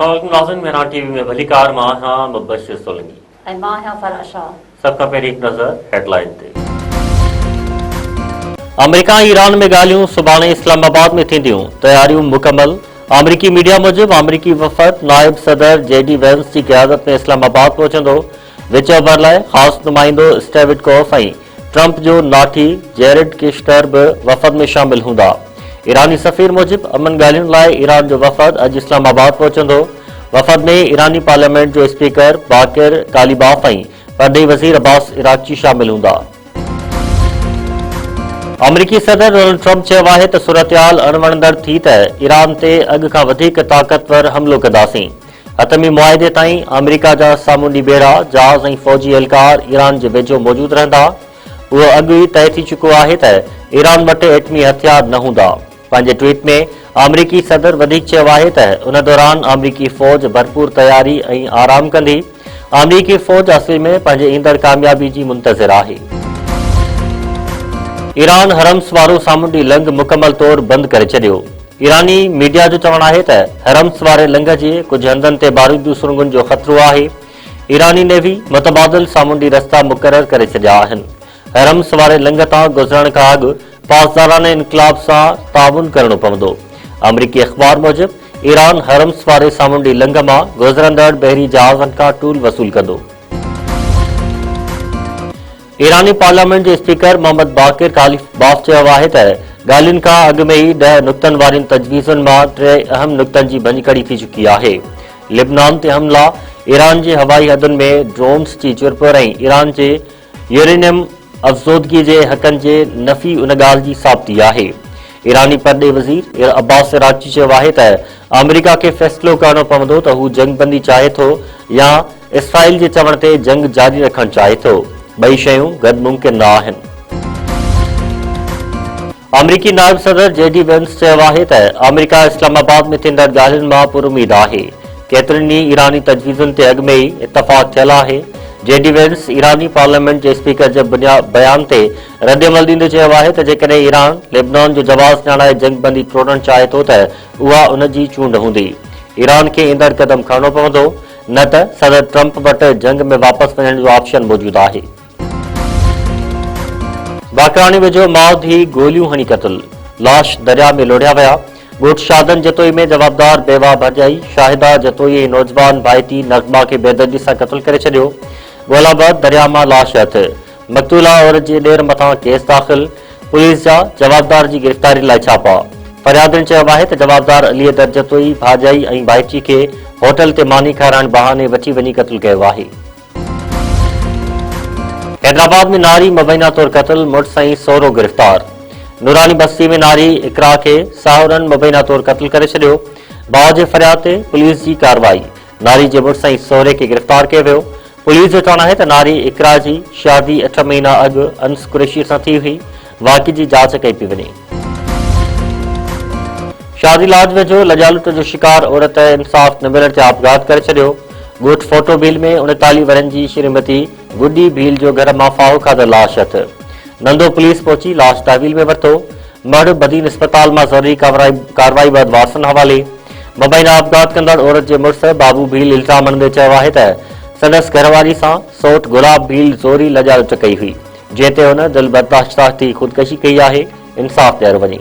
नाज़रीन मेहरान टीवी में भली कार मां हां मुबशिर सोलंगी ऐं मां आहियां फराह शाह। सब खां पहिरीं हिकु नज़र हेडलाइन ते। अमेरिका ऐं ईरान में ॻाल्हियूं सुभाणे इस्लामाबाद में थींदियूं, तयारियूं मुकमल। अमरीकी मीडिया मूजिबि अमरीकी वफ़द नायब सदर जेडी वेंस जी क़यादत में इस्लामाबाद पहुचंदो। विच भर लाइ ख़ासि नुमाइंदो स्टीव विटकॉफ ऐं ट्रंप जो नाठी जेरेड किश्नर बि वफ़द में शामिल हूंदा। ईरानी सफ़ीर मूजिबि अमन ॻाल्हियुनि लाइ ईरान जो वफ़द अॼु इस्लामाबाद पहुचंदो। वफ़द में ईरानी पार्लियामेंट जो स्पीकर बाकिर कालिबाफ ऐं परदेही वज़ीर अब्बास इराक़ची शामिल हूंदा। अमरीकी सदर डोनाल्ड ट्रंप चयो आहे त सूरतहाल अणवणंदड़ थी त ईरान ते अॻु खां वधीक ताक़तवर हमिलो कंदासीं। हतमी मुआहिदे ताईं अमरीका जा सामूंडी बेड़ा, जहाज़ ऐं फ़ौजी एहलकार ईरान जे वेझो मौजूदु रहंदा। उहो अॻु ई तइ थी चुको आहे त ईरान वटि एटमी हथियार न हूंदा। पंहिंजे ट्वीट में अमरीकी सदर वधीक चयो आहे त उन दौरान अमरीकी फ़ौज भरपूर तयारी ऐं आराम कंदी। अमरीकी फ़ौज असुल में पंहिंजे ईंदड़ कामयाबी जी मुंतज़िर आहे। ईरान हरम्स वारो सामूंडी लंघ मुकमल तौर बंदि करे छॾियो। ईरानी मीडिया जो चवणु आहे त हरम्स वारे लंघ जे कुझु हंधनि ते बारूदी सुरंगुनि जो ख़तरो आहे। ईरानी नेवी मुतबादिल सामूंडी रस्ता मुक़ररु करे छॾिया आहिनि। हरम्स वारे लंघ तां गुज़रण खां अॻु पासदाराने इनक़लाब सां ताउन करणो पवंदो। अमरीकी अख़बार मूजिबि ईरान हरम्स वारे सामूंडी लंघ मां गुज़रंदड़ बहरी जहाज़नि खां टूल वसूल कंदो। ईरानी पार्लियामेंट जे स्पीकर मोहम्मद बाकिर कालिबाफ चयो आहे त ॻाल्हियुनि खां अॻु में ई 10 नुक़्तनि वारियुनि तजवीज़ुनि मां 3 अहम नुक़्तनि जी भञकड़ी थी चुकी आहे। लिबनान ते हमला, ईरान जे हवाई हदुनि में ड्रोन्स जी चुरपुर ऐं ईरान जे यूरेनियम अफ़ज़ोदगी जे हक़नि जे नफ़ी उन ॻाल्हि जी साबिती आहे। ईरानी परदेही वज़ीर अब्बास इराक़ची चयो आहे त अमरीका खे फ़ैसिलो करणो पवंदो त हू जंगबंदी चाहे थो या इसराइल जे चवण ते जंग जारी रखणु चाहे थो। ॿई शयूं गॾु मुमकिन न आहिनि। अमरीकी नायब सदर जेडी वेंस चयो आहे त अमरीका इस्लामाबाद में थींदड़ ॻाल्हियुनि मां पुरुमीद आहे। केतिरनि ई ईरानी तजवीज़ुनि ते अॻु में ई इतफ़ाक़ थियल आहे। जेडी वेंस ईरानी पार्लियामेंट जे स्पीकर जे बयान ते रद्दमल ॾींदे चयो आहे त जेकॾहिं ईरान लेबनान जो जवाज़ ॼाणाए जंगबंदी तोड़णु चाहे थो त उहा उन जी चूंड हूंदी। ईरान खे ईंदड़ क़दम खणणो पवंदो, न त सदर ट्रंप वटि जंग में वापसि वञण जो ऑप्शन मौजूदु आहे। बाकरानी वेझो माउ धीउ गोलियूं हणी क़तल, लाश दरिया में लोढ़िया विया। ॻोठ शादन जतोई में जवाबदार बेवा भॼाई, शाहिदा जतोई ऐं नौजवान भाइटी नगमा खे बेदर्दी सां क़तल करे छॾियो। गोलाबाद दरिया मां लाश हथ, मक़तूला औरत जे ॾेर मथां केस दाख़िल, पुलिस जा जवाबदार जी गिरफ़्तारी लाइ छापा। फरियादनि चयो आहे त जवाबदार अलीअ दर जतोई भाॼाई ऐं भाइटी खे होटल ते मानी खाराइण बहाने वठी वञी क़तल कयो आहे। हैदराबाद में नारी मुबैना तौर क़तल, मुड़ुस ऐं सहुरो गिरफ़्तार। नूरानी बस्ती में नारी इकरा खे साहुरनि मुबैना तौर क़तल करे छॾियो। भाउ जे फरियाद ते पुलिस जी कार्रवाई, नारी जे मुड़ुस ऐं सहुरे खे गिरफ़्तार कयो वियो। पुलिस जो चवणु आहे त नारी इकरा जी शादी 8 महीना अॻु अनस कुरैशी सां थी हुई। वाक़े जी जांच कई पई वञे। शादी लाज वेझो लॼालुट जो शिकार औरत इंसाफ़ न मिलण ते आपघात करे छॾियो। ॻोठ फोटो भील में 39 वरनि जी श्रीमती गुडी भील जो घर मां फाहो खाधल लाश हथ। नंदो पुलिस पहुची लाश तहवील में वरितो। मढ़ बदीन अस्पताल मां ज़रूरी कार्रवाई बैदि वासन हवाले। मुबैना आपघात कंदड़ औरत जे मुड़ुस बाबू भील इल्ज़ाम हणंदे चयो आहे त संदसि घरवारी सां सौट गुलाब भील ज़ोरी लॼालुट कई हुई, जंहिं ते हुन दिल बर्दाश्त थी ख़ुदकशी कई आहे। इंसाफ़ ॾियणु वञी।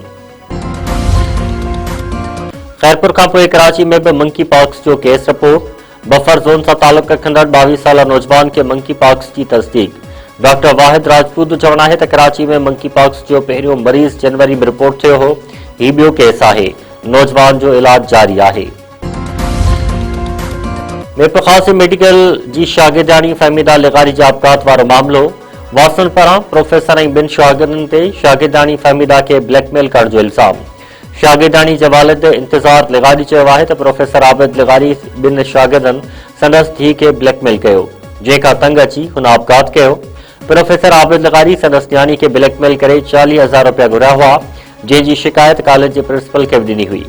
ख़ैरपुर खां पोइ कराची में बि मंकी पॉक्स जो केस रिपोर्ट। बफर ज़ोन सां तालुक़ रखंदड़ 22 साला नौजवान खे मंकी पॉक्स जी तस्दीक। डॉक्टर वाहिद राजपूत जो चवणु आहे त कराची में मंकी पॉक्स जो पहिरियों मरीज़ जनवरी में रिपोर्ट थियो हो। ही ॿियो केस आहे। नौजवान जो इलाज जारी आहे। मेप क़ासिम मेडिकल जी शागिर्दाणी फहमीदा लिगारी जे आपघात वारो मामिलो। वासन पारां प्रोफेसर ऐं 2 शागिर्दनि ते शागिर्दाणी फहमीदा खे ब्लैकमेल करण जो इल्ज़ाम। शागिर्दाणी जे वालिद इंतज़ार लिगारी चयो आहे त प्रोफेसर आबिद लिगारी 2 शागिर्दनि संदसि धीउ खे ब्लैकमेल कयो, जंहिंखां तंग अची हुन आपघात कयो। प्रोफेसर आबिद लिगारी संदसि न्याणी खे ब्लैकमेल करे 40,000 रुपया घुरिया हुआ, जंहिंजी शिकायत कॉलेज जे प्रिंसिपल खे ॾिनी हुई।